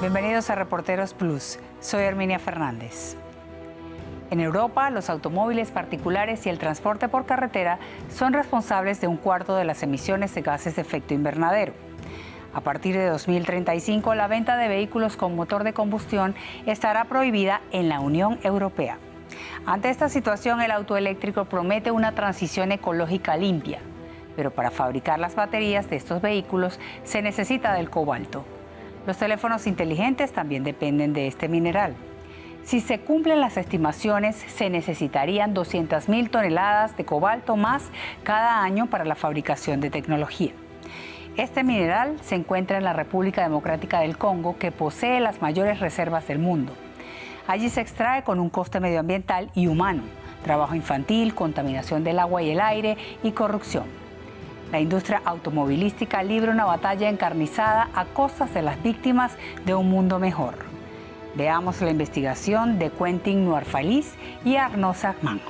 Bienvenidos a Reporteros Plus. Soy Herminia Fernández. En Europa, los automóviles particulares y el transporte por carretera son responsables de un cuarto de las emisiones de gases de efecto invernadero. A partir de 2035, la venta de vehículos con motor de combustión estará prohibida en la Unión Europea. Ante esta situación, el auto eléctrico promete una transición ecológica limpia, pero para fabricar las baterías de estos vehículos se necesita del cobalto. Los teléfonos inteligentes también dependen de este mineral. Si se cumplen las estimaciones, se necesitarían 200.000 toneladas de cobalto más cada año para la fabricación de tecnología. Este mineral se encuentra en la República Democrática del Congo, que posee las mayores reservas del mundo. Allí se extrae con un coste medioambiental y humano, trabajo infantil, contaminación del agua y el aire y corrupción. La industria automovilística libra una batalla encarnizada a costas de las víctimas de un mundo mejor. Veamos la investigación de Quentin Noir-Faliz y Arnaud Sachman.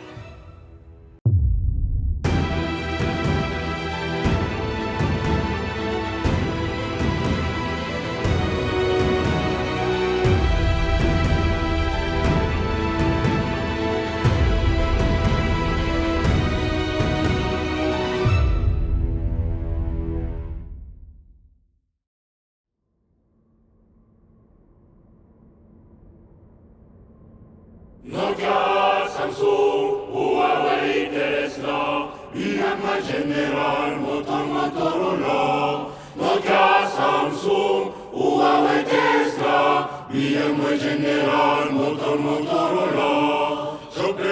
Nokia, Samsung, Huawei, Tesla, Myanmar General, Motorola. Nokia, Samsung, Huawei, Tesla, Myanmar General, Motorola. Chopé,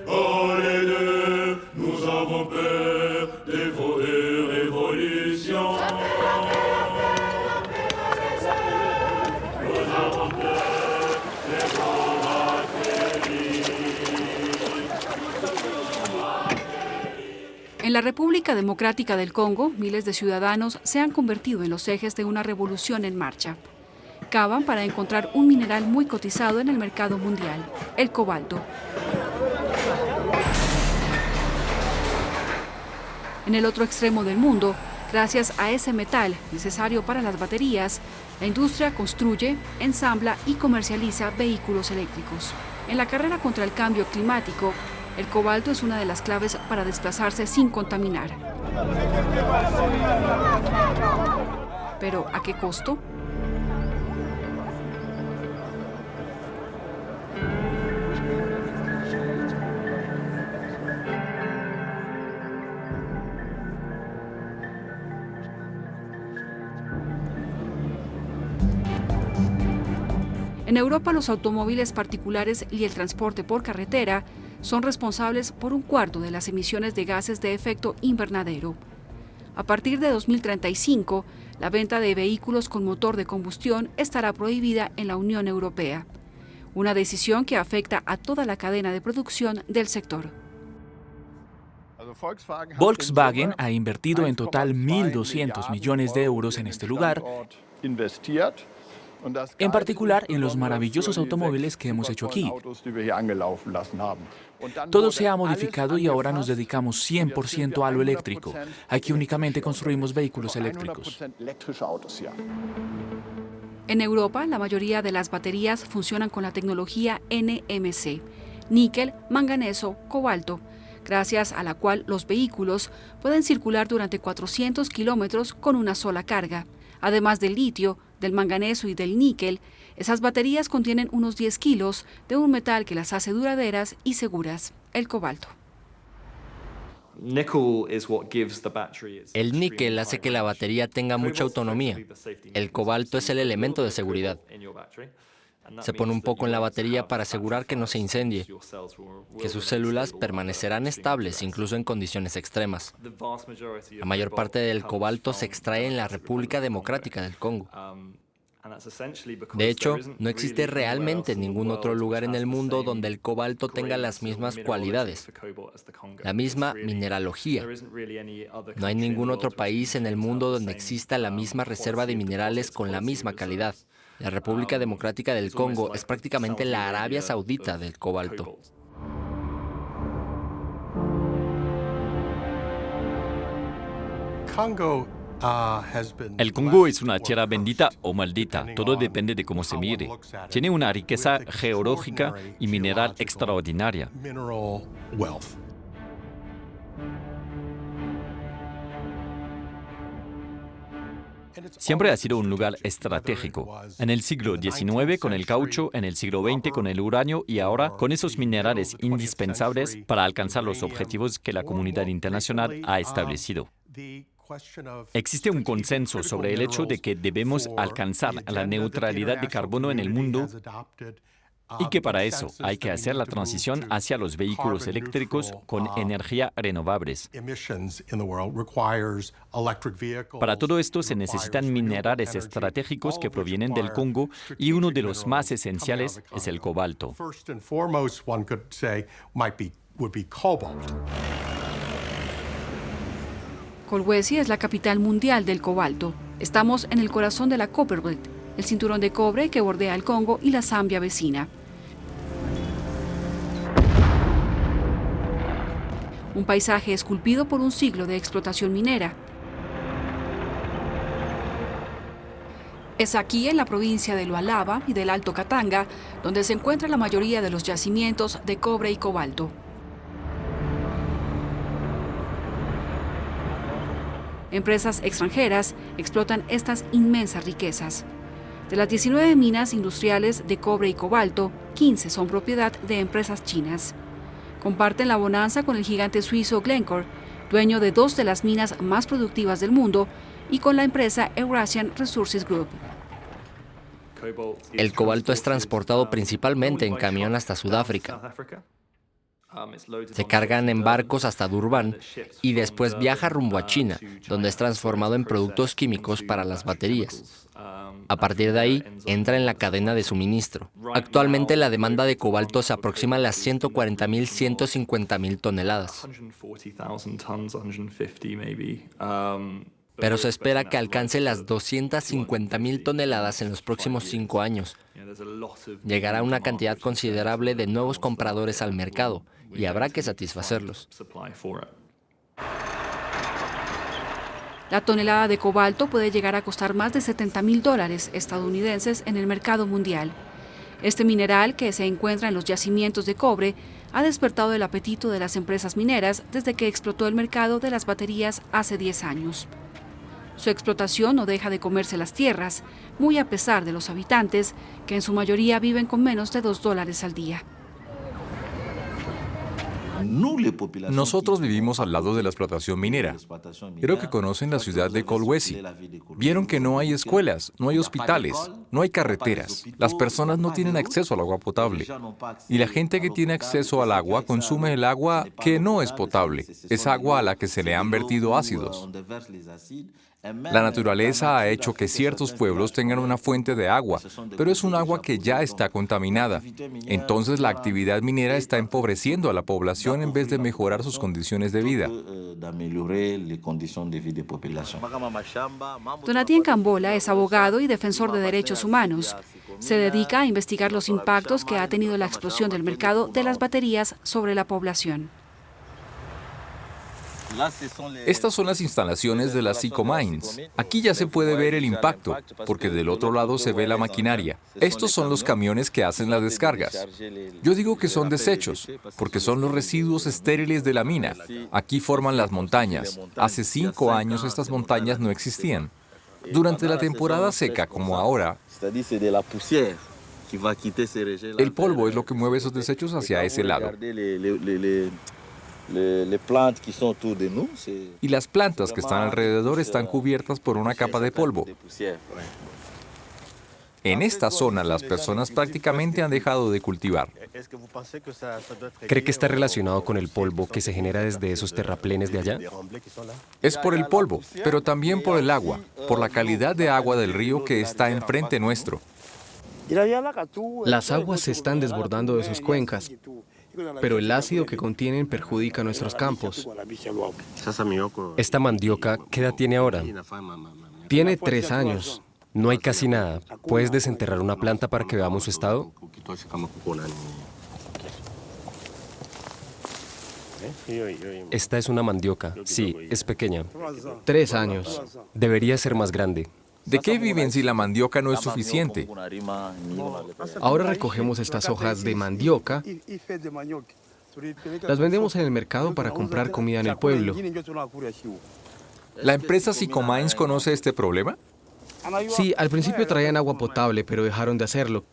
oh les deux, nous avons peur des vos révolutions. En la República Democrática del Congo, miles de ciudadanos se han convertido en los ejes de una revolución en marcha. Cavan para encontrar un mineral muy cotizado en el mercado mundial, el cobalto. En el otro extremo del mundo, gracias a ese metal necesario para las baterías, la industria construye, ensambla y comercializa vehículos eléctricos. En la carrera contra el cambio climático, el cobalto es una de las claves para desplazarse sin contaminar. ¿Pero a qué costo? En Europa, los automóviles particulares y el transporte por carretera son responsables por un cuarto de las emisiones de gases de efecto invernadero. A partir de 2035, la venta de vehículos con motor de combustión estará prohibida en la Unión Europea, una decisión que afecta a toda la cadena de producción del sector. Volkswagen ha invertido en total 1.200 millones de euros en este lugar, en particular en los maravillosos automóviles que hemos hecho aquí. Todo se ha modificado y ahora nos dedicamos 100% a lo eléctrico. Aquí únicamente construimos vehículos eléctricos. En Europa, la mayoría de las baterías funcionan con la tecnología NMC, níquel, manganeso, cobalto, gracias a la cual los vehículos pueden circular durante 400 kilómetros con una sola carga. Además del litio, del manganeso y del níquel, esas baterías contienen unos 10 kilos de un metal que las hace duraderas y seguras, el cobalto. El níquel hace que la batería tenga mucha autonomía. El cobalto es el elemento de seguridad. Se pone un poco en la batería para asegurar que no se incendie, que sus células permanecerán estables incluso en condiciones extremas. La mayor parte del cobalto se extrae en la República Democrática del Congo. De hecho, no existe realmente ningún otro lugar en el mundo donde el cobalto tenga las mismas cualidades, la misma mineralogía. No hay ningún otro país en el mundo donde exista la misma reserva de minerales con la misma calidad. La República Democrática del Congo es prácticamente la Arabia Saudita del cobalto. El Congo es una tierra bendita o maldita, todo depende de cómo se mire. Tiene una riqueza geológica y mineral extraordinaria. Siempre ha sido un lugar estratégico. En el siglo XIX con el caucho, en el siglo XX con el uranio y ahora con esos minerales indispensables para alcanzar los objetivos que la comunidad internacional ha establecido. Existe un consenso sobre el hecho de que debemos alcanzar la neutralidad de carbono en el mundo y que para eso hay que hacer la transición hacia los vehículos eléctricos con energía renovables. Para todo esto se necesitan minerales estratégicos que provienen del Congo y uno de los más esenciales es el cobalto. Kolwezi es la capital mundial del cobalto. Estamos en el corazón de la Copperbelt, el cinturón de cobre que bordea el Congo y la Zambia vecina. Un paisaje esculpido por un siglo de explotación minera. Es aquí, en la provincia de Lualaba y del Alto Katanga, donde se encuentra la mayoría de los yacimientos de cobre y cobalto. Empresas extranjeras explotan estas inmensas riquezas. De las 19 minas industriales de cobre y cobalto, 15 son propiedad de empresas chinas. Comparten la bonanza con el gigante suizo Glencore, dueño de 2 de las minas más productivas del mundo, y con la empresa Eurasian Resources Group. El cobalto es transportado principalmente en camión hasta Sudáfrica. Se cargan en barcos hasta Durban y después viaja rumbo a China, donde es transformado en productos químicos para las baterías. A partir de ahí, entra en la cadena de suministro. Actualmente la demanda de cobalto se aproxima a las 140.000-150.000 toneladas. Pero se espera que alcance las 250.000 toneladas en los próximos 5 años. Llegará una cantidad considerable de nuevos compradores al mercado y habrá que satisfacerlos. La tonelada de cobalto puede llegar a costar más de $70.000 estadounidenses en el mercado mundial. Este mineral, que se encuentra en los yacimientos de cobre, ha despertado el apetito de las empresas mineras desde que explotó el mercado de las baterías hace 10 años. Su explotación no deja de comerse las tierras, muy a pesar de los habitantes, que en su mayoría viven con menos de $2 al día. Nosotros vivimos al lado de la explotación minera. Creo que conocen la ciudad de Kolwezi. Vieron que no hay escuelas, no hay hospitales, no hay carreteras. Las personas no tienen acceso al agua potable. Y la gente que tiene acceso al agua consume el agua que no es potable. Es agua a la que se le han vertido ácidos. La naturaleza ha hecho que ciertos pueblos tengan una fuente de agua, pero es un agua que ya está contaminada. Entonces la actividad minera está empobreciendo a la población en vez de mejorar sus condiciones de vida. Donatien Cambola es abogado y defensor de derechos humanos. Se dedica a investigar los impactos que ha tenido la explosión del mercado de las baterías sobre la población. Estas son las instalaciones de las Sicomines. Aquí ya se puede ver el impacto, porque del otro lado se ve la maquinaria. Estos son los camiones que hacen las descargas. Yo digo que son desechos, porque son los residuos estériles de la mina. Aquí forman las montañas. Hace 5 años estas montañas no existían. Durante la temporada seca, como ahora, el polvo es lo que mueve esos desechos hacia ese lado. Y las plantas que están alrededor están cubiertas por una capa de polvo. En esta zona las personas prácticamente han dejado de cultivar. ¿Cree que está relacionado con el polvo que se genera desde esos terraplenes de allá? Es por el polvo, pero también por el agua, por la calidad de agua del río que está enfrente nuestro. Las aguas se están desbordando de sus cuencas, pero el ácido que contienen perjudica nuestros campos. Esta mandioca, ¿qué edad tiene ahora? Tiene 3 años. No hay casi nada. ¿Puedes desenterrar una planta para que veamos su estado? Esta es una mandioca. Sí, es pequeña. 3 años. Debería ser más grande. ¿De qué viven si la mandioca no es suficiente? Ahora recogemos estas hojas de mandioca. Las vendemos en el mercado para comprar comida en el pueblo. ¿La empresa Sycomines conoce este problema? Sí, al principio traían agua potable, pero dejaron de hacerlo.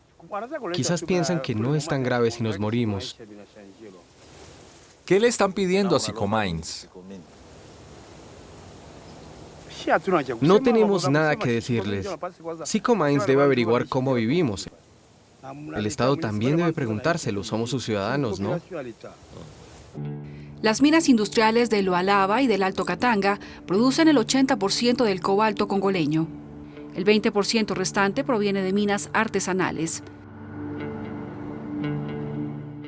Quizás piensan que no es tan grave si nos morimos. ¿Qué le están pidiendo a Sycomines? No tenemos nada que decirles. Sycomines debe averiguar cómo vivimos. El Estado también debe preguntárselo. Somos sus ciudadanos, ¿no? Las minas industriales de Lualaba y del Alto Katanga producen el 80% del cobalto congoleño. El 20% restante proviene de minas artesanales.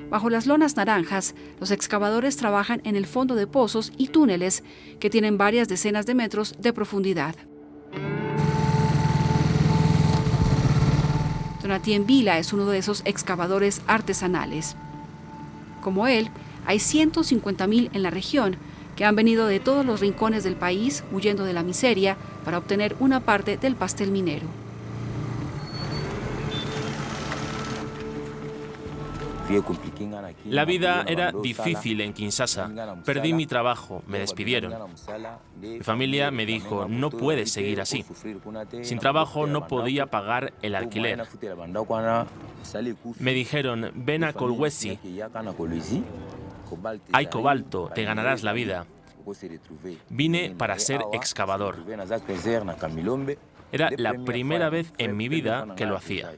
Bajo las lonas naranjas, los excavadores trabajan en el fondo de pozos y túneles que tienen varias decenas de metros de profundidad. Donatien Vila es uno de esos excavadores artesanales. Como él, hay 150.000 en la región que han venido de todos los rincones del país huyendo de la miseria para obtener una parte del pastel minero. La vida era difícil en Kinshasa. Perdí mi trabajo, me despidieron. Mi familia me dijo, no puedes seguir así. Sin trabajo no podía pagar el alquiler. Me dijeron, ven a Kolwezi. Hay cobalto, te ganarás la vida. Vine para ser excavador. Era la primera vez en mi vida que lo hacía.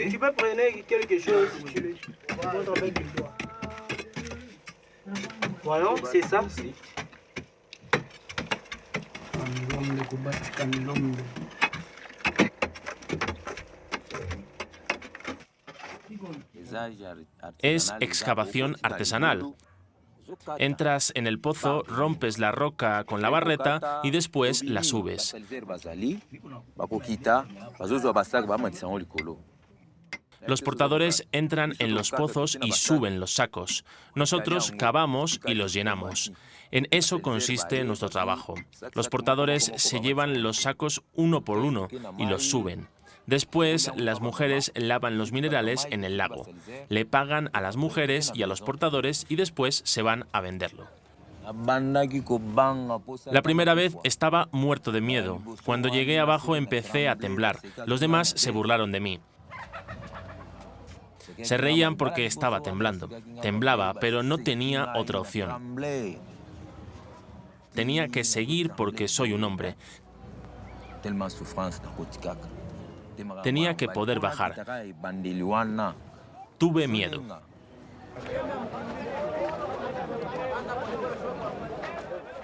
Tu peux prendre quelque chose, tu le montres avec le doigt. Voilà, c'est ça. Es excavación artesanal. Entras en el pozo, rompes la roca con la barreta y después la subes. Los portadores entran en los pozos y suben los sacos. Nosotros cavamos y los llenamos. En eso consiste nuestro trabajo. Los portadores se llevan los sacos uno por uno y los suben. Después, las mujeres lavan los minerales en el lago. Le pagan a las mujeres y a los portadores y después se van a venderlo. La primera vez estaba muerto de miedo. Cuando llegué abajo empecé a temblar. Los demás se burlaron de mí. Se reían porque estaba temblando. Temblaba, pero no tenía otra opción. Tenía que seguir porque soy un hombre. Tenía que poder bajar. Tuve miedo.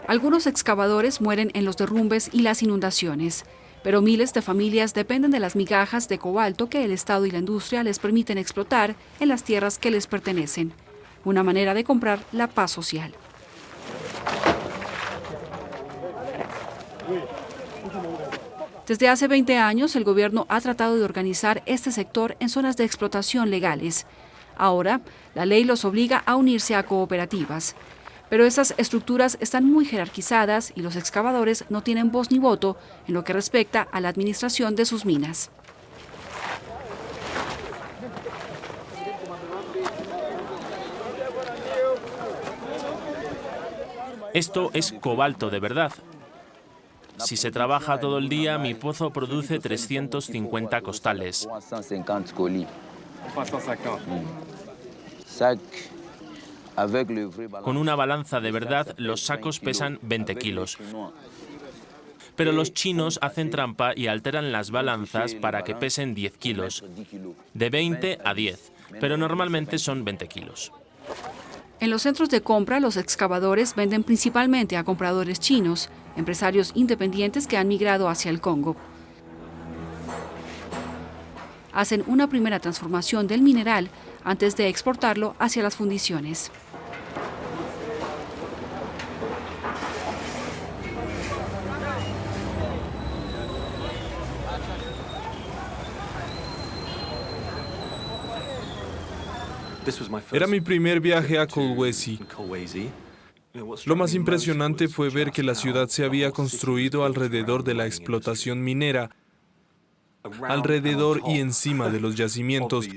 Algunos excavadores mueren en los derrumbes y las inundaciones, pero miles de familias dependen de las migajas de cobalto que el Estado y la industria les permiten explotar en las tierras que les pertenecen. Una manera de comprar la paz social. Desde hace 20 años, el gobierno ha tratado de organizar este sector en zonas de explotación legales. Ahora, la ley los obliga a unirse a cooperativas. Pero esas estructuras están muy jerarquizadas y los excavadores no tienen voz ni voto en lo que respecta a la administración de sus minas. Esto es cobalto de verdad. Si se trabaja todo el día, mi pozo produce 350 costales. Con una balanza de verdad, los sacos pesan 20 kilos. Pero los chinos hacen trampa y alteran las balanzas para que pesen 10 kilos, de 20 a 10, pero normalmente son 20 kilos. En los centros de compra, los excavadores venden principalmente a compradores chinos, empresarios independientes que han migrado hacia el Congo. Hacen una primera transformación del mineral antes de exportarlo hacia las fundiciones. Era mi primer viaje a Kolwezi. Lo más impresionante fue ver que la ciudad se había construido alrededor de la explotación minera, alrededor y encima de los yacimientos.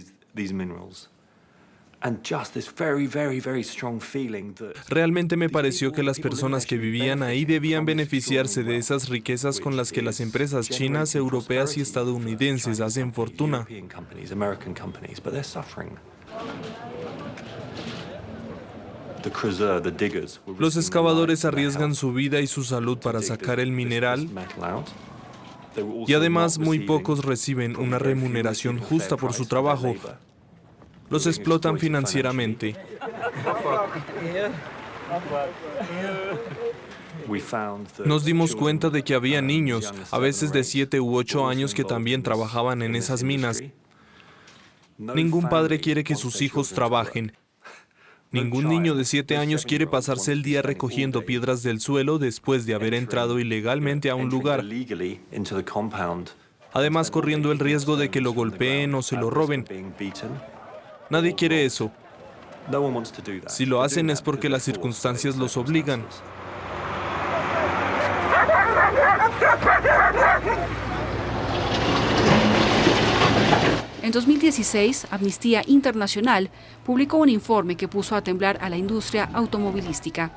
Realmente me pareció que las personas que vivían ahí debían beneficiarse de esas riquezas con las que las empresas chinas, europeas y estadounidenses hacen fortuna. Los excavadores arriesgan su vida y su salud para sacar el mineral y además muy pocos reciben una remuneración justa por su trabajo. Los explotan financieramente. Nos dimos cuenta de que había niños, a veces de 7 u 8 años, que también trabajaban en esas minas. Ningún padre quiere que sus hijos trabajen. Ningún niño de 7 años quiere pasarse el día recogiendo piedras del suelo después de haber entrado ilegalmente a un lugar. Además, corriendo el riesgo de que lo golpeen o se lo roben. Nadie quiere eso. Si lo hacen es porque las circunstancias los obligan. En 2016, Amnistía Internacional publicó un informe que puso a temblar a la industria automovilística.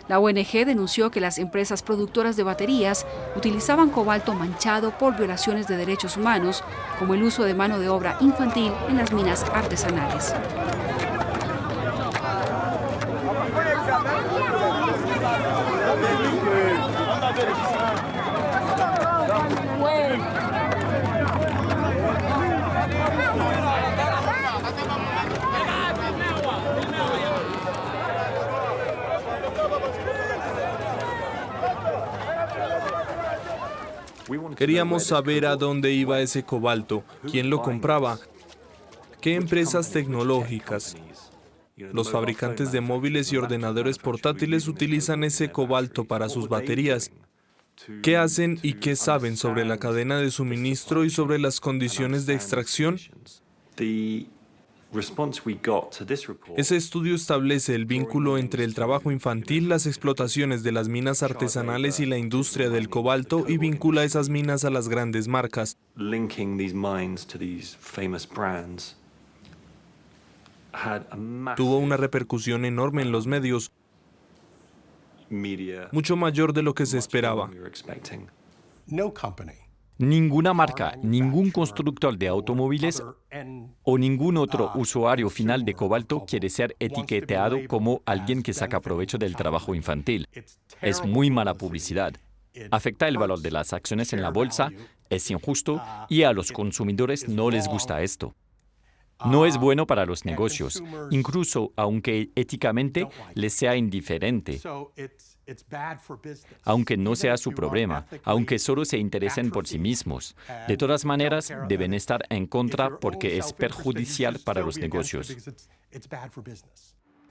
La ONG denunció que las empresas productoras de baterías utilizaban cobalto manchado por violaciones de derechos humanos, como el uso de mano de obra infantil en las minas artesanales. Queríamos saber a dónde iba ese cobalto, quién lo compraba, qué empresas tecnológicas. Los fabricantes de móviles y ordenadores portátiles utilizan ese cobalto para sus baterías. ¿Qué hacen y qué saben sobre la cadena de suministro y sobre las condiciones de extracción? Ese estudio establece el vínculo entre el trabajo infantil, las explotaciones de las minas artesanales y la industria del cobalto, y vincula esas minas a las grandes marcas. Tuvo una repercusión enorme en los medios, mucho mayor de lo que se esperaba. Ninguna marca, ningún constructor de automóviles o ningún otro usuario final de cobalto quiere ser etiquetado como alguien que saca provecho del trabajo infantil. Es muy mala publicidad. Afecta el valor de las acciones en la bolsa, es injusto y a los consumidores no les gusta esto. No es bueno para los negocios, incluso aunque éticamente les sea indiferente. Aunque no sea su problema, aunque solo se interesen por sí mismos. De todas maneras, deben estar en contra porque es perjudicial para los negocios.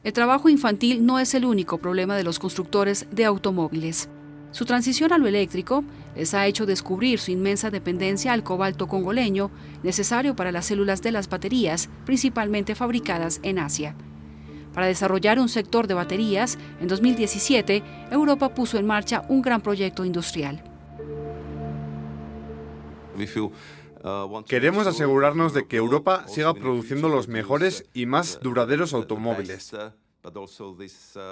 El trabajo infantil no es el único problema de los constructores de automóviles. Su transición a lo eléctrico les ha hecho descubrir su inmensa dependencia al cobalto congoleño, necesario para las células de las baterías, principalmente fabricadas en Asia. Para desarrollar un sector de baterías, en 2017, Europa puso en marcha un gran proyecto industrial. Queremos asegurarnos de que Europa siga produciendo los mejores y más duraderos automóviles.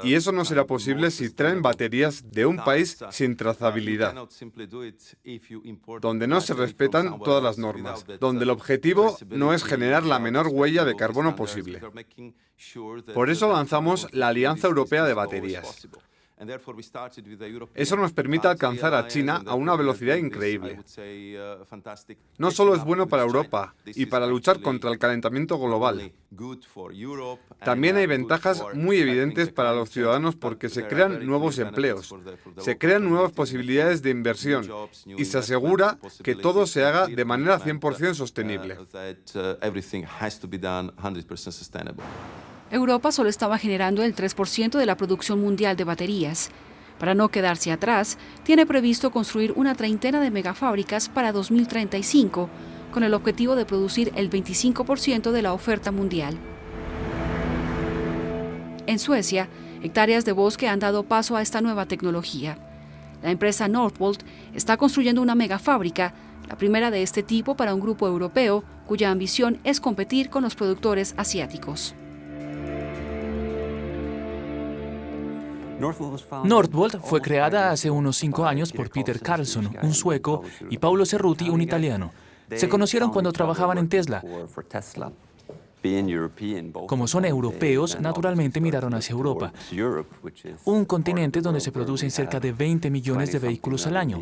Y eso no será posible si traen baterías de un país sin trazabilidad, donde no se respetan todas las normas, donde el objetivo no es generar la menor huella de carbono posible. Por eso lanzamos la Alianza Europea de Baterías. Eso nos permite alcanzar a China a una velocidad increíble. No solo es bueno para Europa y para luchar contra el calentamiento global. También hay ventajas muy evidentes para los ciudadanos porque se crean nuevos empleos, se crean nuevas posibilidades de inversión y se asegura que todo se haga de manera 100% sostenible. Europa solo estaba generando el 3% de la producción mundial de baterías. Para no quedarse atrás, tiene previsto construir una treintena de megafábricas para 2035, con el objetivo de producir el 25% de la oferta mundial. En Suecia, hectáreas de bosque han dado paso a esta nueva tecnología. La empresa Northvolt está construyendo una megafábrica, la primera de este tipo para un grupo europeo, cuya ambición es competir con los productores asiáticos. Northvolt fue creada hace unos 5 años por Peter Carlsson, un sueco, y Paolo Cerruti, un italiano. Se conocieron cuando trabajaban en Tesla. Como son europeos, naturalmente miraron hacia Europa, un continente donde se producen cerca de 20 millones de vehículos al año.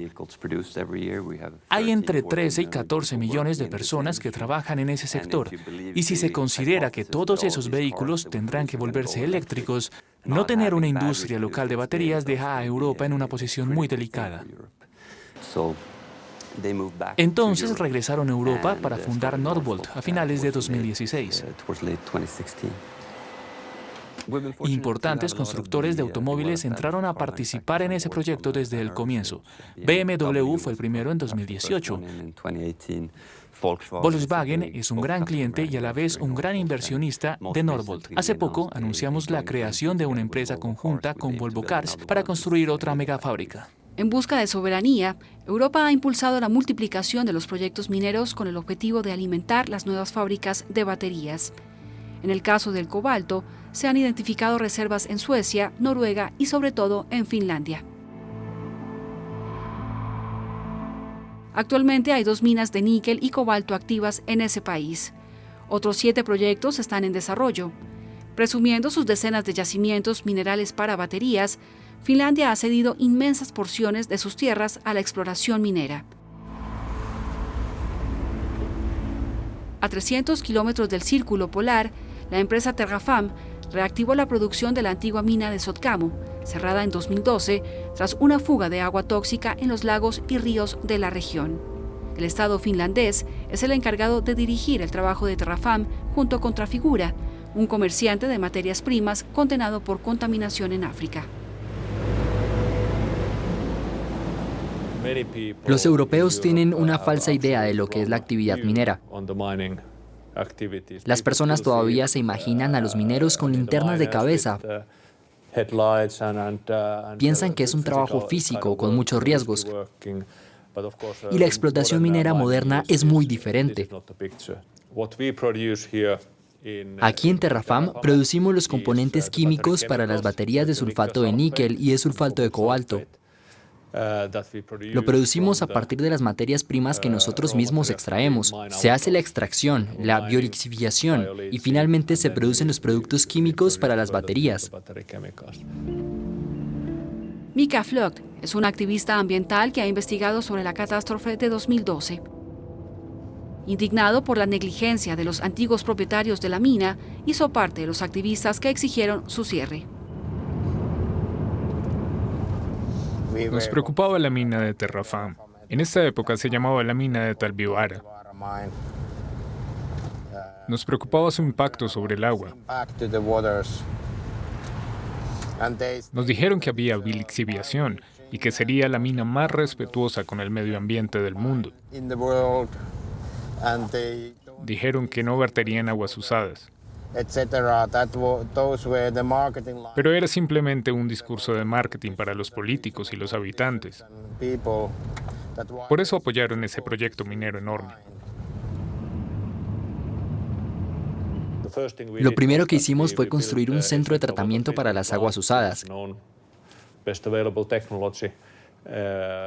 Hay entre 13 y 14 millones de personas que trabajan en ese sector, y si se considera que todos esos vehículos tendrán que volverse eléctricos, no tener una industria local de baterías deja a Europa en una posición muy delicada. Entonces regresaron a Europa para fundar Northvolt a finales de 2016. Importantes constructores de automóviles entraron a participar en ese proyecto desde el comienzo. BMW fue el primero en 2018. Volkswagen es un gran cliente y a la vez un gran inversionista de Northvolt. Hace poco anunciamos la creación de una empresa conjunta con Volvo Cars para construir otra megafábrica. En busca de soberanía, Europa ha impulsado la multiplicación de los proyectos mineros con el objetivo de alimentar las nuevas fábricas de baterías. En el caso del cobalto, se han identificado reservas en Suecia, Noruega y sobre todo en Finlandia. Actualmente hay 2 minas de níquel y cobalto activas en ese país. Otros 7 proyectos están en desarrollo. Presumiendo sus decenas de yacimientos minerales para baterías, Finlandia ha cedido inmensas porciones de sus tierras a la exploración minera. A 300 kilómetros del Círculo Polar, la empresa Terrafam reactivó la producción de la antigua mina de Sotkamo, cerrada en 2012 tras una fuga de agua tóxica en los lagos y ríos de la región. El Estado finlandés es el encargado de dirigir el trabajo de Terrafam junto con Trafigura, un comerciante de materias primas condenado por contaminación en África. Los europeos tienen una falsa idea de lo que es la actividad minera. Las personas todavía se imaginan a los mineros con linternas de cabeza. Piensan que es un trabajo físico con muchos riesgos. Y la explotación minera moderna es muy diferente. Aquí en Terrafam producimos los componentes químicos para las baterías de sulfato de níquel y de sulfato de cobalto. Lo producimos a partir de las materias primas que nosotros mismos extraemos. Se hace la extracción, la biolixificación y finalmente se producen los productos químicos para las baterías. Mika Flocht es una activista ambiental que ha investigado sobre la catástrofe de 2012. Indignado por la negligencia de los antiguos propietarios de la mina, hizo parte de los activistas que exigieron su cierre. Nos preocupaba la mina de Terrafam. En esta época se llamaba la mina de Talvivaara. Nos preocupaba su impacto sobre el agua. Nos dijeron que había bilixiviación y que sería la mina más respetuosa con el medio ambiente del mundo. Dijeron que no verterían aguas usadas. Pero era simplemente un discurso de marketing para los políticos y los habitantes. Por eso apoyaron ese proyecto minero enorme. Lo primero que hicimos fue construir un centro de tratamiento para las aguas usadas.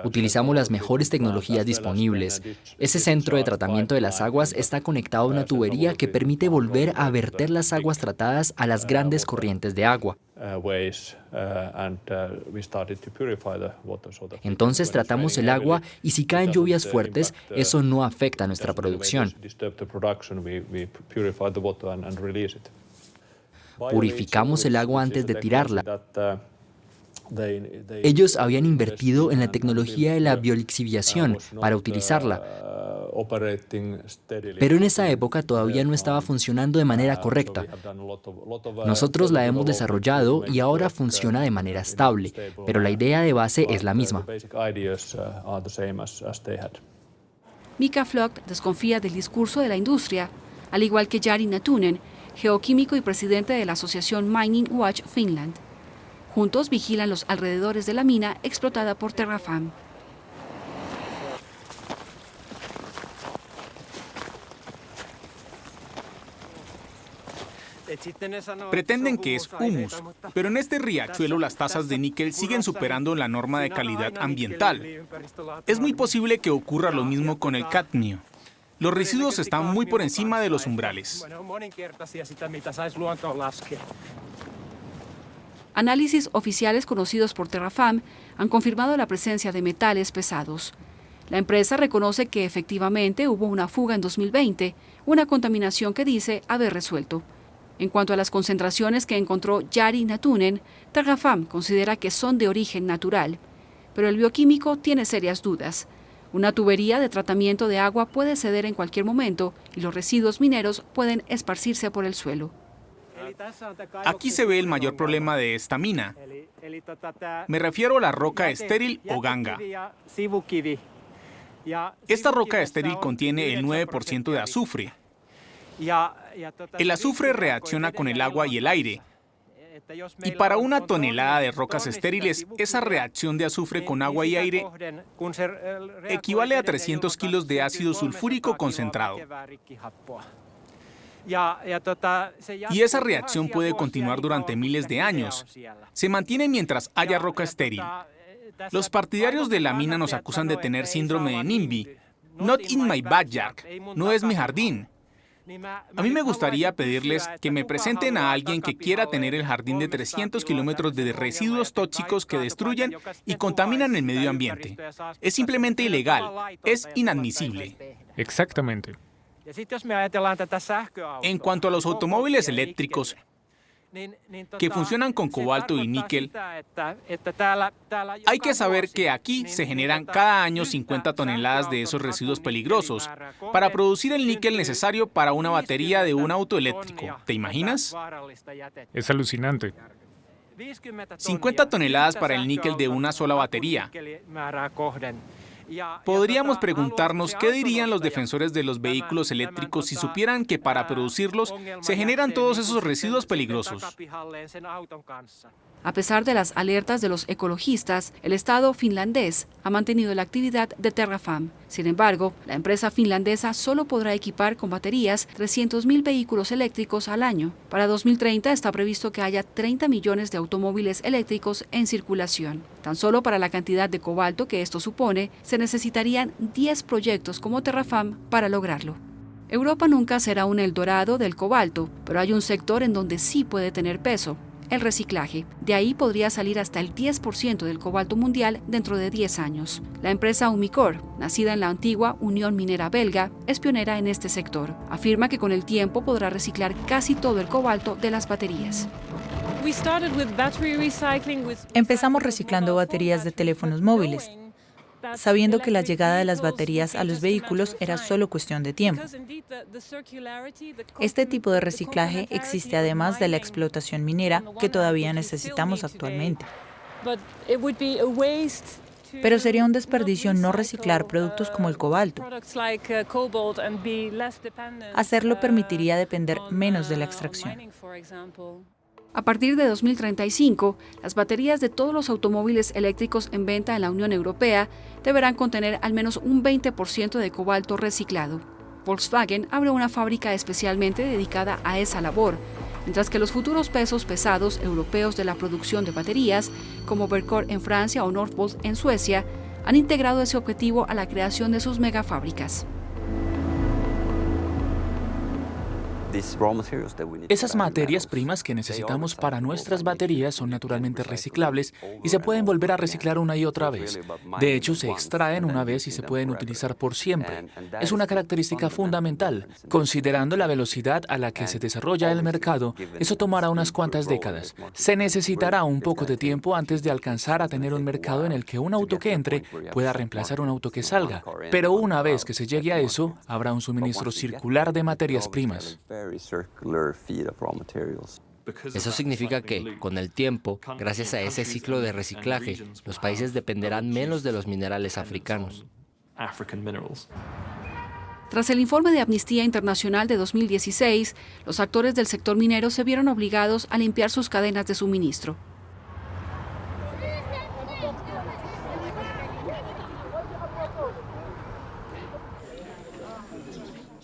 Utilizamos las mejores tecnologías disponibles. Ese centro de tratamiento de las aguas está conectado a una tubería que permite volver a verter las aguas tratadas a las grandes corrientes de agua. Entonces tratamos el agua y si caen lluvias fuertes, eso no afecta a nuestra producción. Purificamos el agua antes de tirarla. Ellos habían invertido en la tecnología de la biolixiviación para utilizarla, pero en esa época todavía no estaba funcionando de manera correcta. Nosotros la hemos desarrollado y ahora funciona de manera estable, pero la idea de base es la misma. Mika Flock desconfía del discurso de la industria, al igual que Jari Natunen, geoquímico y presidente de la asociación Mining Watch Finland. Juntos vigilan los alrededores de la mina explotada por Terrafame. Pretenden que es humus, pero en este riachuelo las tasas de níquel siguen superando la norma de calidad ambiental. Es muy posible que ocurra lo mismo con el cadmio. Los residuos están muy por encima de los umbrales. Análisis oficiales conocidos por Terrafame han confirmado la presencia de metales pesados. La empresa reconoce que efectivamente hubo una fuga en 2020, una contaminación que dice haber resuelto. En cuanto a las concentraciones que encontró Jari Natunen, Terrafame considera que son de origen natural, pero el bioquímico tiene serias dudas. Una tubería de tratamiento de agua puede ceder en cualquier momento y los residuos mineros pueden esparcirse por el suelo. Aquí se ve el mayor problema de esta mina. Me refiero a la roca estéril o ganga. Esta roca estéril contiene el 9% de azufre. El azufre reacciona con el agua y el aire. Y para una tonelada de rocas estériles, esa reacción de azufre con agua y aire equivale a 300 kilos de ácido sulfúrico concentrado. Y esa reacción puede continuar durante miles de años. Se mantiene mientras haya roca estéril. Los partidarios de la mina nos acusan de tener síndrome de NIMBY. Not in my backyard. No es mi jardín. A mí me gustaría pedirles que me presenten a alguien que quiera tener el jardín de 300 kilómetros de residuos tóxicos que destruyen y contaminan el medio ambiente. Es simplemente ilegal. Es inadmisible. Exactamente. En cuanto a los automóviles eléctricos que funcionan con cobalto y níquel, hay que saber que aquí se generan cada año 50 toneladas de esos residuos peligrosos para producir el níquel necesario para una batería de un auto eléctrico. ¿Te imaginas? Es alucinante. 50 toneladas para el níquel de una sola batería. Podríamos preguntarnos qué dirían los defensores de los vehículos eléctricos si supieran que para producirlos se generan todos esos residuos peligrosos. A pesar de las alertas de los ecologistas, el Estado finlandés ha mantenido la actividad de Terrafame. Sin embargo, la empresa finlandesa solo podrá equipar con baterías 300.000 vehículos eléctricos al año. Para 2030 está previsto que haya 30 millones de automóviles eléctricos en circulación. Tan solo para la cantidad de cobalto que esto supone, se necesitarían 10 proyectos como Terrafame para lograrlo. Europa nunca será un Eldorado del cobalto, pero hay un sector en donde sí puede tener peso: el reciclaje. De ahí podría salir hasta el 10% del cobalto mundial dentro de 10 años. La empresa Umicore, nacida en la antigua Unión Minera Belga, es pionera en este sector. Afirma que con el tiempo podrá reciclar casi todo el cobalto de las baterías. Empezamos reciclando baterías de teléfonos móviles, sabiendo que la llegada de las baterías a los vehículos era solo cuestión de tiempo. Este tipo de reciclaje existe además de la explotación minera que todavía necesitamos actualmente. Pero sería un desperdicio no reciclar productos como el cobalto. Hacerlo permitiría depender menos de la extracción. A partir de 2035, las baterías de todos los automóviles eléctricos en venta en la Unión Europea deberán contener al menos un 20% de cobalto reciclado. Volkswagen abre una fábrica especialmente dedicada a esa labor, mientras que los futuros pesos pesados europeos de la producción de baterías, como Verkor en Francia o Northvolt en Suecia, han integrado ese objetivo a la creación de sus megafábricas. Esas materias primas que necesitamos para nuestras baterías son naturalmente reciclables y se pueden volver a reciclar una y otra vez. De hecho, se extraen una vez y se pueden utilizar por siempre. Es una característica fundamental. Considerando la velocidad a la que se desarrolla el mercado, eso tomará unas cuantas décadas. Se necesitará un poco de tiempo antes de alcanzar a tener un mercado en el que un auto que entre pueda reemplazar un auto que salga. Pero una vez que se llegue a eso, habrá un suministro circular de materias primas. Eso significa que, con el tiempo, gracias a ese ciclo de reciclaje, los países dependerán menos de los minerales africanos. Tras el informe de Amnistía Internacional de 2016, los actores del sector minero se vieron obligados a limpiar sus cadenas de suministro.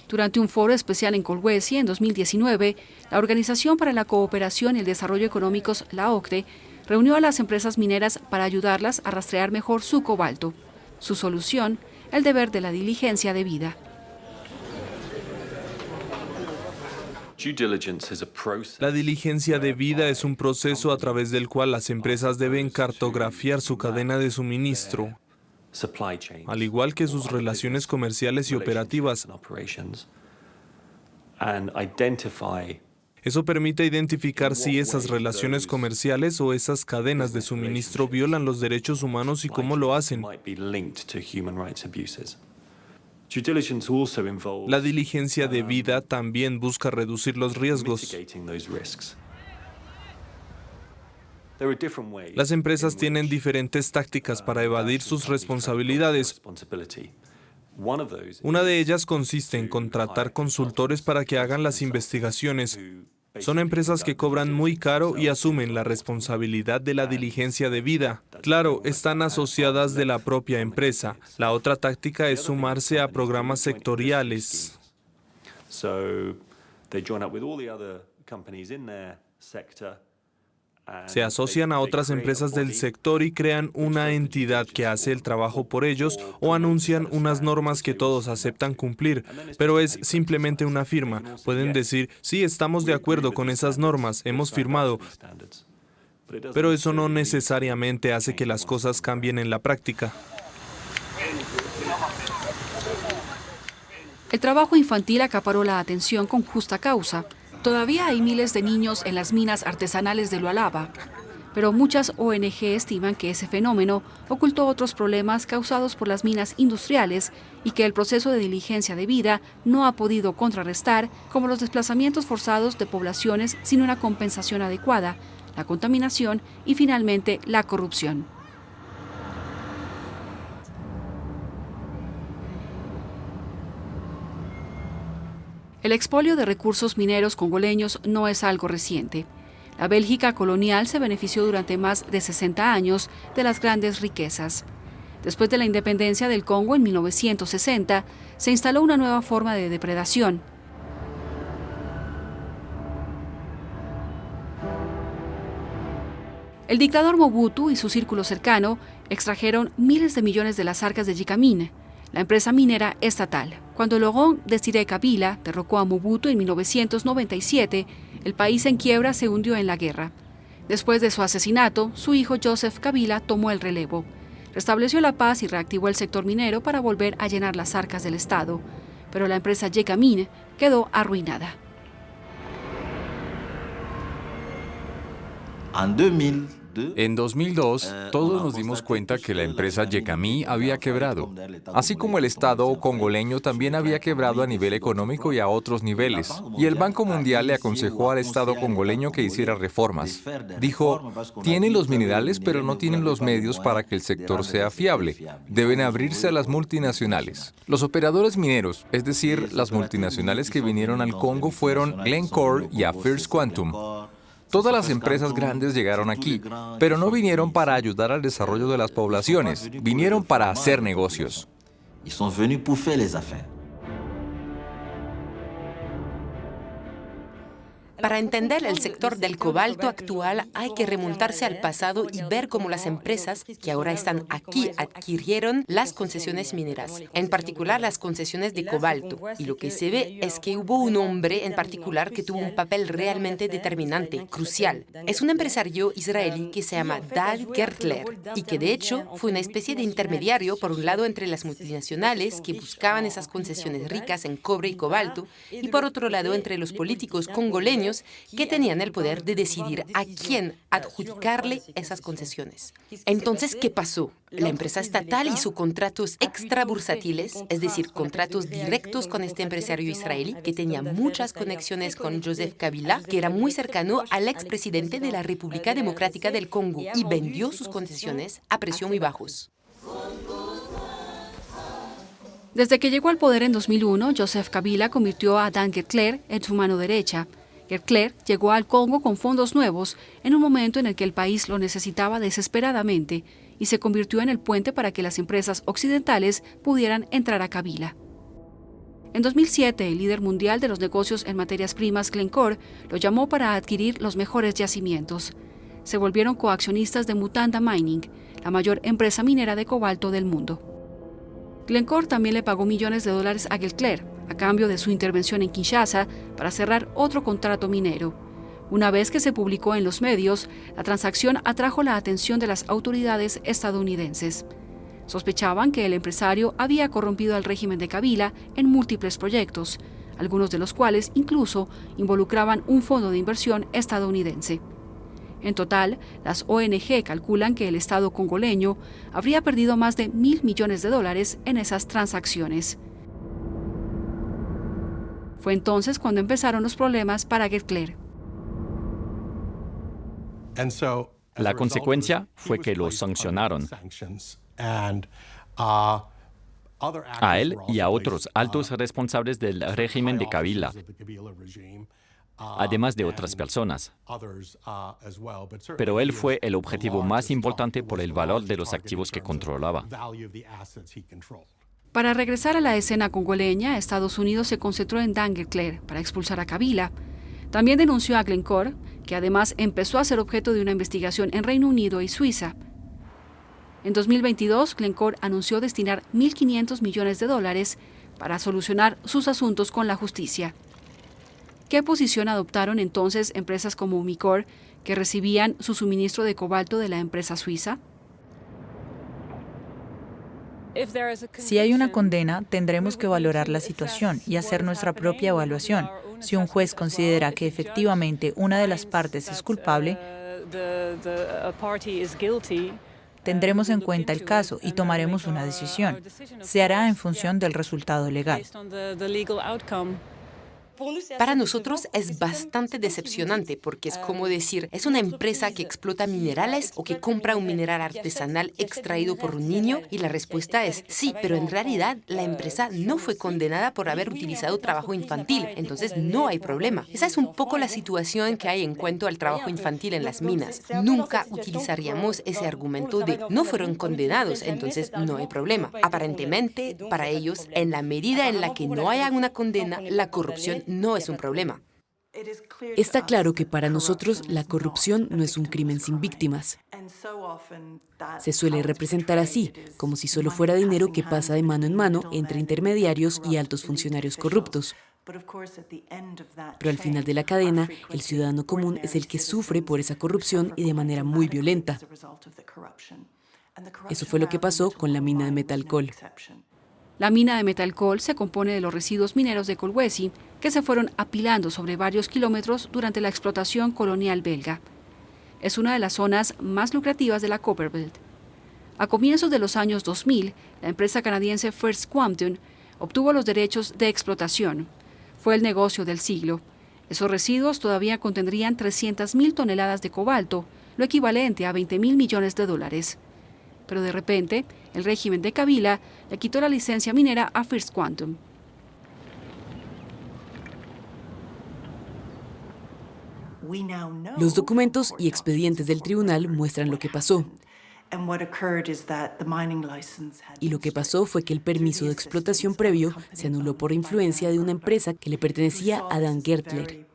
Durante un foro especial en Kolwezi en 2019, la Organización para la Cooperación y el Desarrollo Económicos, la OCDE, reunió a las empresas mineras para ayudarlas a rastrear mejor su cobalto. Su solución, el deber de la diligencia debida. La diligencia debida es un proceso a través del cual las empresas deben cartografiar su cadena de suministro, al igual que sus relaciones comerciales y operativas. Eso permite identificar si esas relaciones comerciales o esas cadenas de suministro violan los derechos humanos y cómo lo hacen. La diligencia debida también busca reducir los riesgos. Las empresas tienen diferentes tácticas para evadir sus responsabilidades. Una de ellas consiste en contratar consultores para que hagan las investigaciones. Son empresas que cobran muy caro y asumen la responsabilidad de la diligencia debida. Claro, están asociadas de la propia empresa. La otra táctica es sumarse a programas sectoriales. Se asocian a otras empresas del sector y crean una entidad que hace el trabajo por ellos o anuncian unas normas que todos aceptan cumplir, pero es simplemente una firma. Pueden decir, sí, estamos de acuerdo con esas normas, hemos firmado, pero eso no necesariamente hace que las cosas cambien en la práctica. El trabajo infantil acaparó la atención con justa causa. Todavía hay miles de niños en las minas artesanales de Lualaba, pero muchas ONG estiman que ese fenómeno ocultó otros problemas causados por las minas industriales y que el proceso de diligencia debida no ha podido contrarrestar, como los desplazamientos forzados de poblaciones sin una compensación adecuada, la contaminación y finalmente la corrupción. El expolio de recursos mineros congoleños no es algo reciente. La Bélgica colonial se benefició durante más de 60 años de las grandes riquezas. Después de la independencia del Congo en 1960, se instaló una nueva forma de depredación. El dictador Mobutu y su círculo cercano extrajeron miles de millones de las arcas de Gécamine, la empresa minera estatal. Cuando Laurent Désiré Kabila derrocó a Mobutu en 1997, el país en quiebra se hundió en la guerra. Después de su asesinato, su hijo Joseph Kabila tomó el relevo. Restableció la paz y reactivó el sector minero para volver a llenar las arcas del Estado. Pero la empresa Gécamine quedó arruinada. En 2002, todos nos dimos cuenta que la empresa Gécamine había quebrado, así como el Estado congoleño también había quebrado a nivel económico y a otros niveles. Y el Banco Mundial le aconsejó al Estado congoleño que hiciera reformas. Dijo, tienen los minerales, pero no tienen los medios para que el sector sea fiable. Deben abrirse a las multinacionales. Los operadores mineros, es decir, las multinacionales que vinieron al Congo, fueron Glencore y First Quantum. Todas las empresas grandes llegaron aquí, pero no vinieron para ayudar al desarrollo de las poblaciones, vinieron para hacer negocios. Para entender el sector del cobalto actual hay que remontarse al pasado y ver cómo las empresas que ahora están aquí adquirieron las concesiones mineras, en particular las concesiones de cobalto. Y lo que se ve es que hubo un hombre en particular que tuvo un papel realmente determinante, crucial. Es un empresario israelí que se llama Dag Gertler y que de hecho fue una especie de intermediario por un lado entre las multinacionales que buscaban esas concesiones ricas en cobre y cobalto y por otro lado entre los políticos congoleños que tenían el poder de decidir a quién adjudicarle esas concesiones. Entonces, ¿qué pasó? La empresa estatal hizo contratos extrabursátiles, es decir, contratos directos con este empresario israelí que tenía muchas conexiones con Joseph Kabila, que era muy cercano al expresidente de la República Democrática del Congo, y vendió sus concesiones a precios muy bajos. Desde que llegó al poder en 2001, Joseph Kabila convirtió a Dan Gertler en su mano derecha. Gertler llegó al Congo con fondos nuevos en un momento en el que el país lo necesitaba desesperadamente y se convirtió en el puente para que las empresas occidentales pudieran entrar a Kabila. En 2007, el líder mundial de los negocios en materias primas, Glencore, lo llamó para adquirir los mejores yacimientos. Se volvieron coaccionistas de Mutanda Mining, la mayor empresa minera de cobalto del mundo. Glencore también le pagó millones de dólares a Gertler, a cambio de su intervención en Kinshasa para cerrar otro contrato minero. Una vez que se publicó en los medios, la transacción atrajo la atención de las autoridades estadounidenses. Sospechaban que el empresario había corrompido al régimen de Kabila en múltiples proyectos, algunos de los cuales incluso involucraban un fondo de inversión estadounidense. En total, las ONG calculan que el Estado congoleño habría perdido más de $1.000 millones en esas transacciones. Fue entonces cuando empezaron los problemas para Gertler. La consecuencia fue que lo sancionaron. A él y a otros altos responsables del régimen de Kabila, además de otras personas. Pero él fue el objetivo más importante por el valor de los activos que controlaba. Para regresar a la escena congoleña, Estados Unidos se concentró en Dan Gertler para expulsar a Kabila. También denunció a Glencore, que además empezó a ser objeto de una investigación en Reino Unido y Suiza. En 2022, Glencore anunció destinar $1.500 millones para solucionar sus asuntos con la justicia. ¿Qué posición adoptaron entonces empresas como Umicore, que recibían su suministro de cobalto de la empresa suiza? Si hay una condena, tendremos que valorar la situación y hacer nuestra propia evaluación. Si un juez considera que efectivamente una de las partes es culpable, tendremos en cuenta el caso y tomaremos una decisión. Se hará en función del resultado legal. Para nosotros es bastante decepcionante porque es como decir, ¿es una empresa que explota minerales o que compra un mineral artesanal extraído por un niño? Y la respuesta es sí, pero en realidad la empresa no fue condenada por haber utilizado trabajo infantil, entonces no hay problema. Esa es un poco la situación que hay en cuanto al trabajo infantil en las minas. Nunca utilizaríamos ese argumento de no fueron condenados, entonces no hay problema. Aparentemente, para ellos, en la medida en la que no haya una condena, la corrupción no es un problema. Está claro que para nosotros la corrupción no es un crimen sin víctimas. Se suele representar así, como si solo fuera dinero que pasa de mano en mano entre intermediarios y altos funcionarios corruptos. Pero al final de la cadena, el ciudadano común es el que sufre por esa corrupción y de manera muy violenta. Eso fue lo que pasó con la mina de Metal Coal. La mina de Metal Coal se compone de los residuos mineros de Kolwezi que se fueron apilando sobre varios kilómetros durante la explotación colonial belga. Es una de las zonas más lucrativas de la Copperbelt. A comienzos de los años 2000, la empresa canadiense First Quantum obtuvo los derechos de explotación. Fue el negocio del siglo. Esos residuos todavía contendrían 300.000 toneladas de cobalto, lo equivalente a $20.000 millones. Pero de repente, el régimen de Kabila le quitó la licencia minera a First Quantum. Los documentos y expedientes del tribunal muestran lo que pasó. Y lo que pasó fue que el permiso de explotación previo se anuló por influencia de una empresa que le pertenecía a Dan Gertler.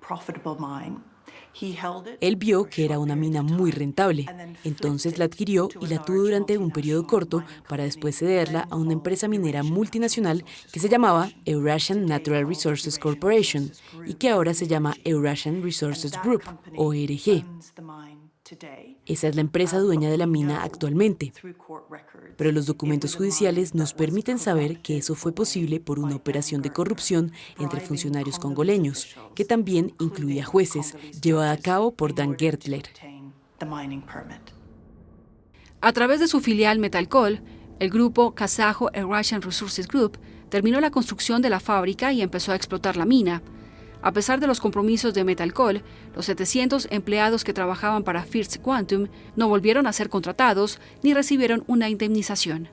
Él vio que era una mina muy rentable, entonces la adquirió y la tuvo durante un periodo corto para después cederla a una empresa minera multinacional que se llamaba Eurasian Natural Resources Corporation y que ahora se llama Eurasian Resources Group, ORG. Esa es la empresa dueña de la mina actualmente. Pero los documentos judiciales nos permiten saber que eso fue posible por una operación de corrupción entre funcionarios congoleños, que también incluía jueces, llevada a cabo por Dan Gertler. A través de su filial Metalcoal, el grupo kazajo Eurasian Resources Group terminó la construcción de la fábrica y empezó a explotar la mina. A pesar de los compromisos de Metalcoal, los 700 empleados que trabajaban para First Quantum no volvieron a ser contratados ni recibieron una indemnización.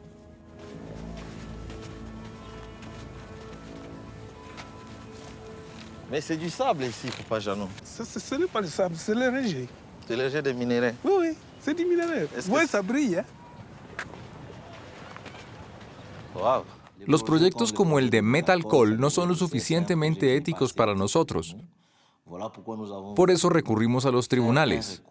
Mais c'est du sable ici, Papa Jeannot. Ce n'est pas du sable, c'est le rejet. C'est le jet de minerai. Oui, oui, c'est du minerai. Oui, ça brille, hein? Wow. Los proyectos como el de Metalcoal no son lo suficientemente éticos para nosotros. Por eso recurrimos a los tribunales.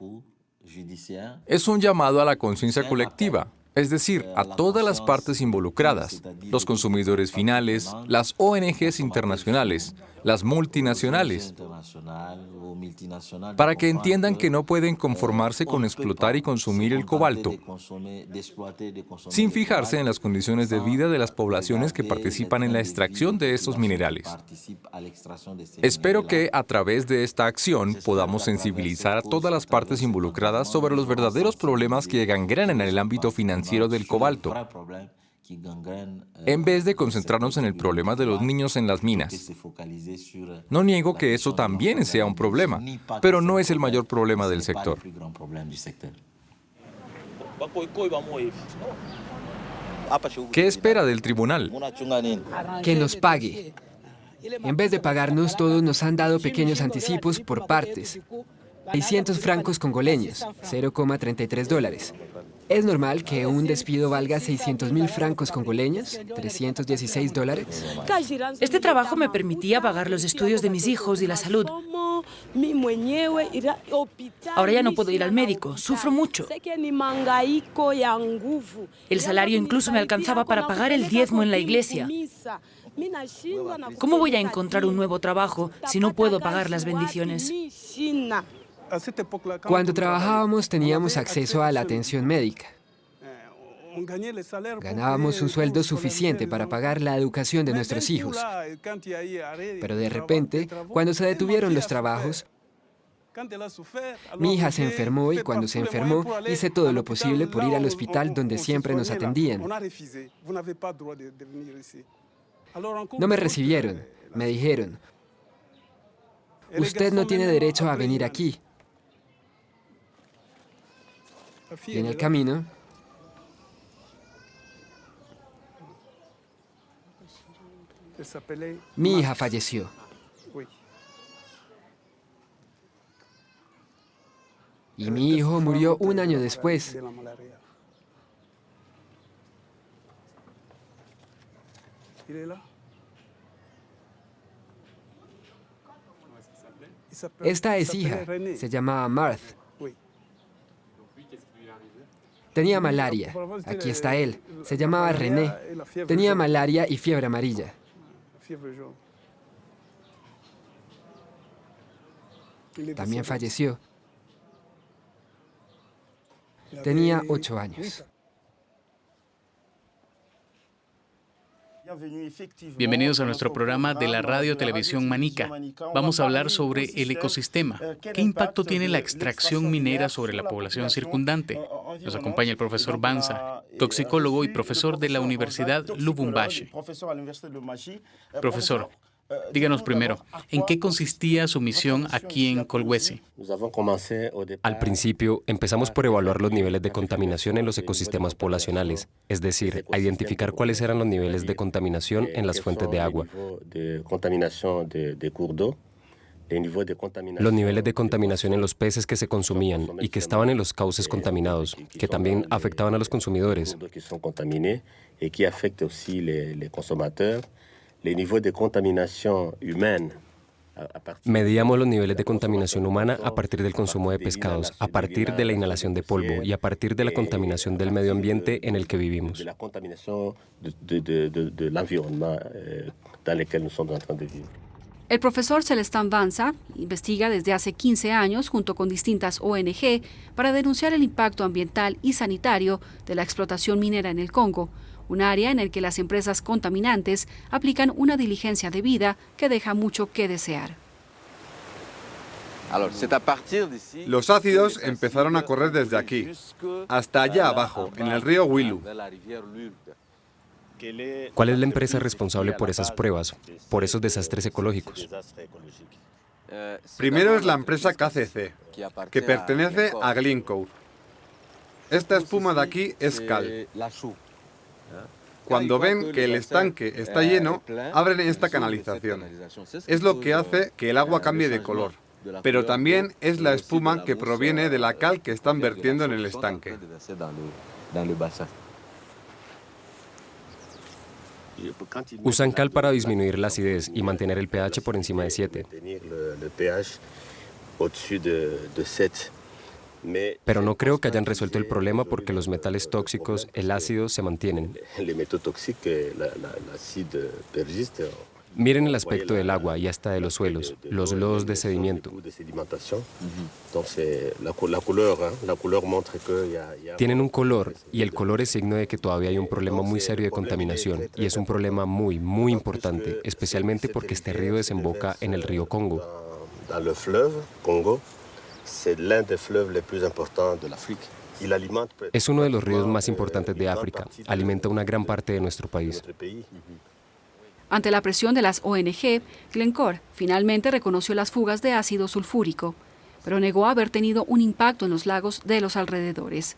Es un llamado a la conciencia colectiva, es decir, a todas las partes involucradas, los consumidores finales, las ONGs internacionales, las multinacionales, para que entiendan que no pueden conformarse con explotar y consumir el cobalto, sin fijarse en las condiciones de vida de las poblaciones que participan en la extracción de estos minerales. Espero que a través de esta acción podamos sensibilizar a todas las partes involucradas sobre los verdaderos problemas que gangrenan el ámbito financiero del cobalto, en vez de concentrarnos en el problema de los niños en las minas. No niego que eso también sea un problema, pero no es el mayor problema del sector. ¿Qué espera del tribunal? Que nos pague. En vez de pagarnos, todos nos han dado pequeños anticipos por partes. 600 francos congoleños, $0,33. ¿Es normal que un despido valga 600.000 francos congoleños, $316? Este trabajo me permitía pagar los estudios de mis hijos y la salud. Ahora ya no puedo ir al médico, sufro mucho. El salario incluso me alcanzaba para pagar el diezmo en la iglesia. ¿Cómo voy a encontrar un nuevo trabajo si no puedo pagar las bendiciones? Cuando trabajábamos teníamos acceso a la atención médica. Ganábamos un sueldo suficiente para pagar la educación de nuestros hijos. Pero de repente, cuando se detuvieron los trabajos, mi hija se enfermó y cuando se enfermó hice todo lo posible por ir al hospital donde siempre nos atendían. No me recibieron. Me dijeron, usted no tiene derecho a venir aquí. Y en el camino, mi hija falleció. Y mi hijo murió un año después. Esta es hija, se llama Marth. Tenía malaria. Aquí está él. Se llamaba René. Tenía malaria y fiebre amarilla. También falleció. Tenía 8 años. Bienvenidos a nuestro programa de la Radio Televisión Manica. Vamos a hablar sobre el ecosistema. ¿Qué impacto tiene la extracción minera sobre la población circundante? Nos acompaña el profesor Banza, toxicólogo y profesor de la Universidad Lubumbashi. Profesor, díganos primero, ¿en qué consistía su misión aquí en Kolwezi? Al principio, empezamos por evaluar los niveles de contaminación en los ecosistemas poblacionales, es decir, a identificar cuáles eran los niveles de contaminación en las fuentes de agua. Los niveles de contaminación en los peces que se consumían y que estaban en los cauces contaminados, que también afectaban a los consumidores. Les niveaux de contamination humaine Medíamos los niveles de contaminación humana a partir del consumo de pescados, a partir de la inhalación de polvo y a partir de la contaminación del medio ambiente en el que vivimos. El profesor Celestin Banza investiga desde hace 15 años junto con distintas ONG para denunciar el impacto ambiental y sanitario de la explotación minera en el Congo, un área en el que las empresas contaminantes aplican una diligencia debida que deja mucho que desear. Los ácidos empezaron a correr desde aquí, hasta allá abajo, en el río Wilu. ¿Cuál es la empresa responsable por esas pruebas, por esos desastres ecológicos? Primero es la empresa KCC, que pertenece a Glencore. Esta espuma de aquí es cal. Cuando ven que el estanque está lleno, abren esta canalización. Es lo que hace que el agua cambie de color. Pero también es la espuma que proviene de la cal que están vertiendo en el estanque. Usan cal para disminuir la acidez y mantener el pH por encima de 7. Pero no creo que hayan resuelto el problema porque los metales tóxicos, el ácido, se mantienen. Miren el aspecto del agua y hasta de los suelos, los lodos de sedimento. Tienen un color y el color es signo de que todavía hay un problema muy serio de contaminación y es un problema muy, muy importante, especialmente porque este río desemboca en el río Congo. Es uno de los ríos más importantes de África, alimenta una gran parte de nuestro país. Ante la presión de las ONG, Glencore finalmente reconoció las fugas de ácido sulfúrico, pero negó haber tenido un impacto en los lagos de los alrededores.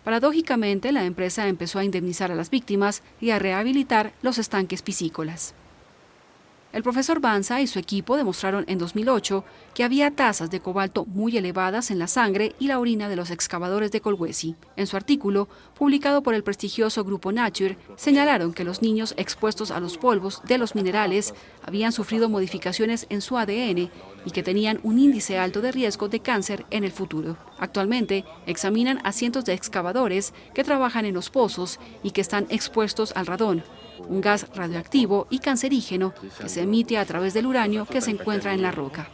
Paradójicamente, la empresa empezó a indemnizar a las víctimas y a rehabilitar los estanques piscícolas. El profesor Banza y su equipo demostraron en 2008 que había tasas de cobalto muy elevadas en la sangre y la orina de los excavadores de Kolwezi. En su artículo, publicado por el prestigioso grupo Nature, señalaron que los niños expuestos a los polvos de los minerales habían sufrido modificaciones en su ADN y que tenían un índice alto de riesgo de cáncer en el futuro. Actualmente, examinan a cientos de excavadores que trabajan en los pozos y que están expuestos al radón, un gas radioactivo y cancerígeno que se emite a través del uranio que se encuentra en la roca.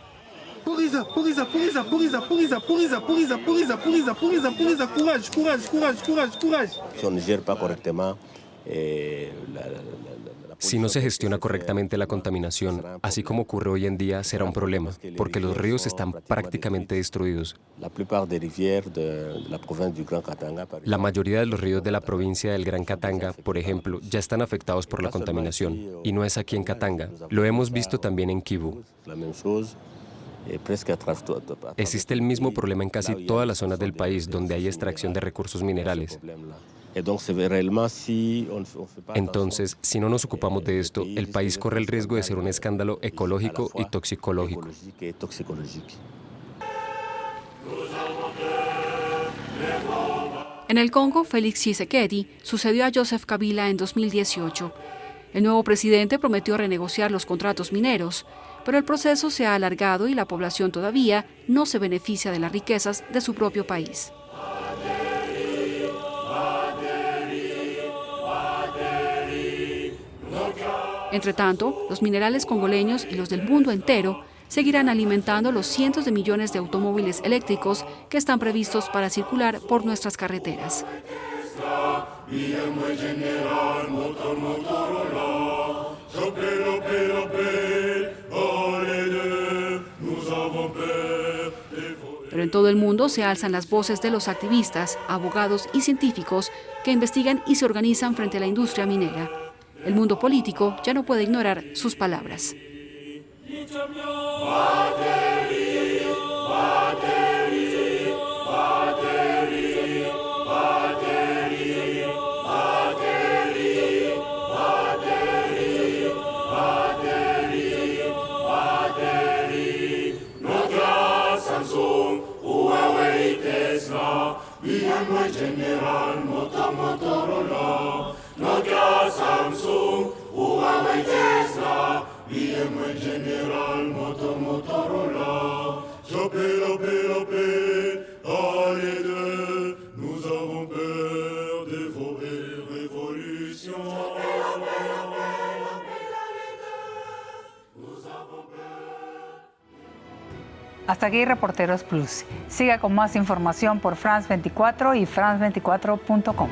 Si no se gestiona correctamente la contaminación, así como ocurre hoy en día, será un problema, porque los ríos están prácticamente destruidos. La mayoría de los ríos de la provincia del Gran Katanga, por ejemplo, ya están afectados por la contaminación, y no es aquí en Katanga. Lo hemos visto también en Kivu. Existe el mismo problema en casi todas las zonas del país donde hay extracción de recursos minerales. Entonces, si no nos ocupamos de esto, el país corre el riesgo de ser un escándalo ecológico y toxicológico. En el Congo, Félix Tshisekedi sucedió a Joseph Kabila en 2018. El nuevo presidente prometió renegociar los contratos mineros, pero el proceso se ha alargado y la población todavía no se beneficia de las riquezas de su propio país. Entre tanto, los minerales congoleños y los del mundo entero seguirán alimentando los cientos de millones de automóviles eléctricos que están previstos para circular por nuestras carreteras. Pero en todo el mundo se alzan las voces de los activistas, abogados y científicos que investigan y se organizan frente a la industria minera. El mundo político ya no puede ignorar sus palabras. Samsung, Huawei, Tesla, moins général, Motorola. La paix, allez deux, nous avons peur de vos révolutions. Hasta aquí Reporteros Plus. Siga con más información por France 24 y france24.com.